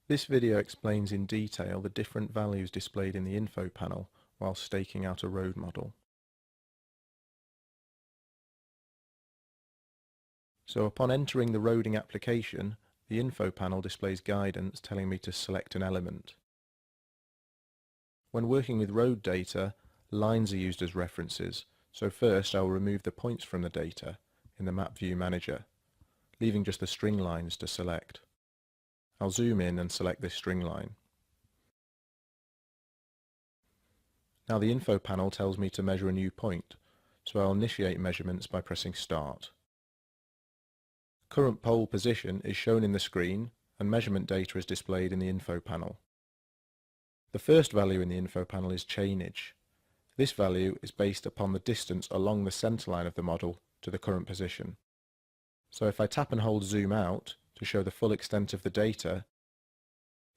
This video explains in detail the different values displayed in the info panel while staking out a road model. So upon entering the roading application, the info panel displays guidance telling me to select an element. When working with road data, lines are used as references, so first I will remove the points from the data in the Map View Manager, leaving just the string lines to select. I'll zoom in and select this string line. Now the info panel tells me to measure a new point, so I'll initiate measurements by pressing Start. Current pole position is shown in the screen and measurement data is displayed in the info panel. The first value in the info panel is chainage. This value is based upon the distance along the centerline of the model to the current position. So if I tap and hold zoom out to show the full extent of the data,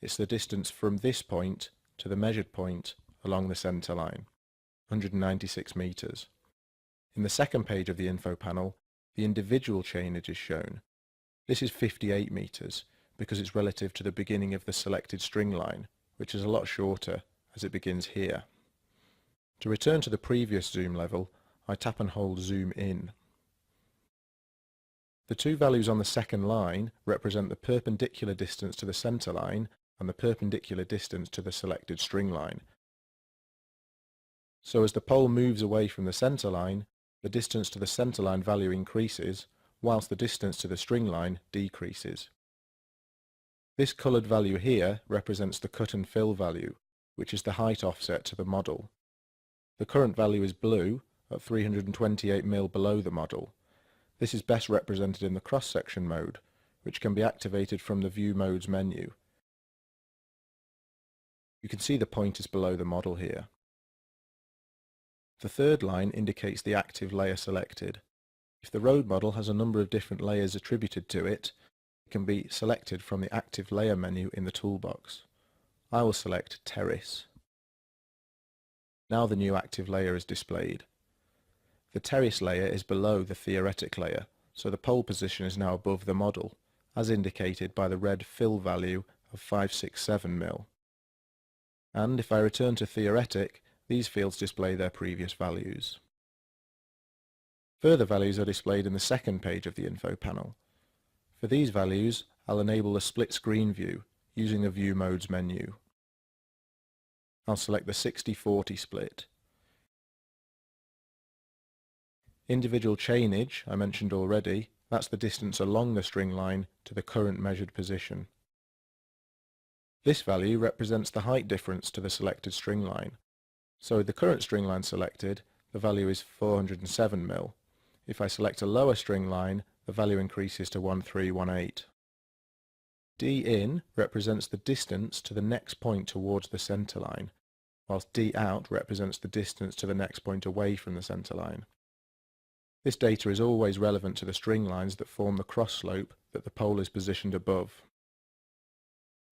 it's the distance from this point to the measured point along the centerline, 196 meters. In the second page of the info panel, the individual chainage is shown. This is 58 meters because it's relative to the beginning of the selected string line, which is a lot shorter as it begins here. To return to the previous zoom level, I tap and hold zoom in. The two values on the second line represent the perpendicular distance to the center line and the perpendicular distance to the selected string line. So as the pole moves away from the center line, the distance to the center line value increases, whilst the distance to the string line decreases. This coloured value here represents the cut and fill value, which is the height offset to the model. The current value is blue at 328 mm below the model. This is best represented in the cross-section mode, which can be activated from the View Modes menu. You can see the point is below the model here. The third line indicates the active layer selected. If the road model has a number of different layers attributed to it, it can be selected from the active layer menu in the toolbox. I will select Terrace. Now the new active layer is displayed. The terrace layer is below the theoretic layer, so the pole position is now above the model, as indicated by the red fill value of 567 mm. And if I return to theoretic, these fields display their previous values. Further values are displayed in the second page of the info panel. For these values, I'll enable the split screen view using the View Modes menu. I'll select the 60/40 split. Individual chainage, I mentioned already, that's the distance along the string line to the current measured position. This value represents the height difference to the selected string line. So with the current string line selected, the value is 407 mm. If I select a lower string line, the value increases to 1318. D in represents the distance to the next point towards the center line, whilst D out represents the distance to the next point away from the center line. This data is always relevant to the string lines that form the cross slope that the pole is positioned above.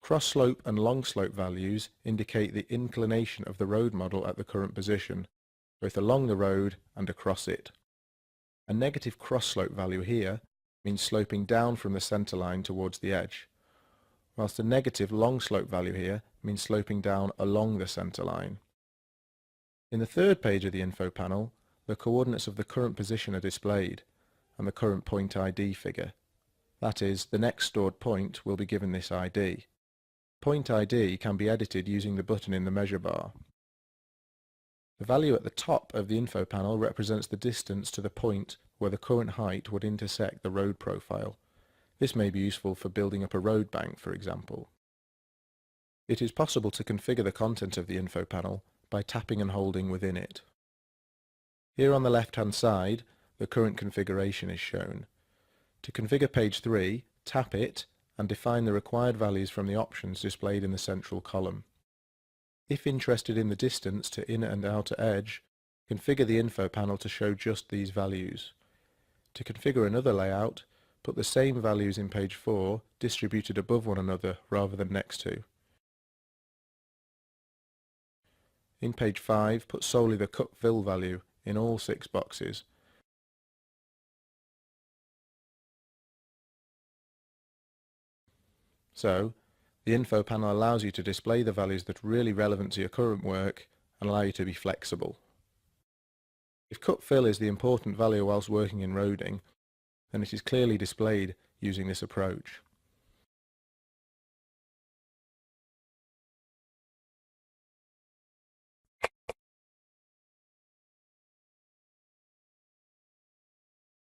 Cross slope and long slope values indicate the inclination of the road model at the current position, both along the road and across it. A negative cross slope value here means sloping down from the center line towards the edge, whilst a negative long slope value here means sloping down along the center line. In the third page of the info panel, the coordinates of the current position are displayed, and the current point ID figure. That is, the next stored point will be given this ID. Point ID can be edited using the button in the measure bar. The value at the top of the info panel represents the distance to the point where the current height would intersect the road profile. This may be useful for building up a road bank, for example. It is possible to configure the content of the info panel by tapping and holding within it. Here on the left-hand side, the current configuration is shown. To configure page 3, tap it and define the required values from the options displayed in the central column. If interested in the distance to inner and outer edge, configure the info panel to show just these values. To configure another layout, put the same values in page 4 distributed above one another rather than next to. In page 5, put solely the cut fill value in all 6 boxes. So, The info panel allows you to display the values that are really relevant to your current work and allow you to be flexible. If cut fill is the important value whilst working in roading, then it is clearly displayed using this approach.